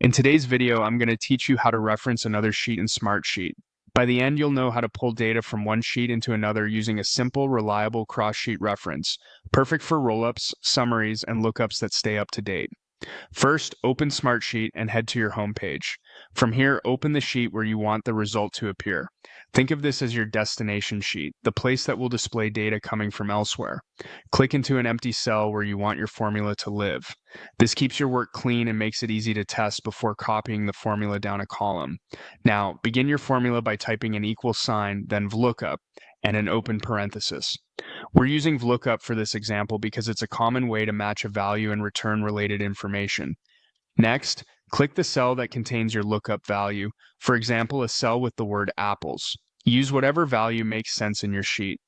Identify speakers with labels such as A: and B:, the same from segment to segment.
A: In today's video, I'm going to teach you how to reference another sheet in Smartsheet. By the end, you'll know how to pull data from one sheet into another using a simple, reliable cross-sheet reference, perfect for rollups, summaries, and lookups that stay up to date. First, open Smartsheet and head to your home page. From here, open the sheet where you want the result to appear. Think of this as your destination sheet, the place that will display data coming from elsewhere. Click into an empty cell where you want your formula to live. This keeps your work clean and makes it easy to test before copying the formula down a column. Now, begin your formula by typing an equal sign, then VLOOKUP, and an open parenthesis. We're using VLOOKUP for this example because it's a common way to match a value and return related information. Next, click the cell that contains your lookup value, for example, a cell with the word apples. Use whatever value makes sense in your sheet.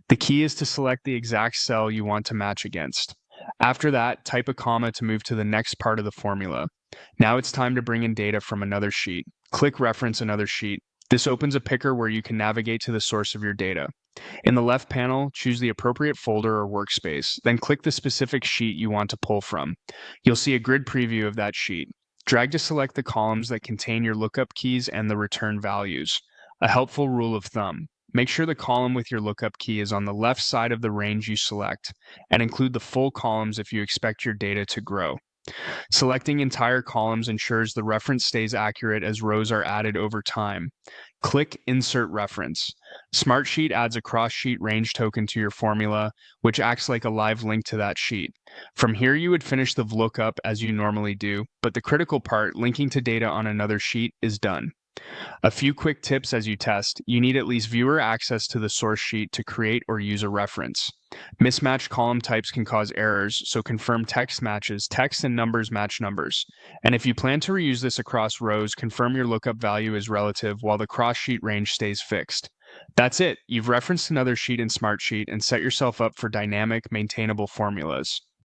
A: The key is to select the exact cell you want to match against. After that, type a comma to move to the next part of the formula. Now it's time to bring in data from another sheet. Click Reference Another Sheet. This opens a picker where you can navigate to the source of your data. In the left panel, choose the appropriate folder or workspace, then click the specific sheet you want to pull from. You'll see a grid preview of that sheet. Drag to select the columns that contain your lookup keys and the return values. A helpful rule of thumb: make sure the column with your lookup key is on the left side of the range you select, and include the full columns if you expect your data to grow. Selecting entire columns ensures the reference stays accurate as rows are added over time. Click Insert Reference. Smartsheet adds a cross-sheet range token to your formula, which acts like a live link to that sheet. From here, you would finish the VLOOKUP as you normally do, but the critical part, linking to data on another sheet, is done. A few quick tips as you test: you need at least viewer access to the source sheet to create or use a reference. Mismatched column types can cause errors, so confirm text matches text and numbers match numbers. And if you plan to reuse this across rows, confirm your lookup value is relative while the cross-sheet range stays fixed. That's it. You've referenced another sheet in Smartsheet and set yourself up for dynamic, maintainable formulas.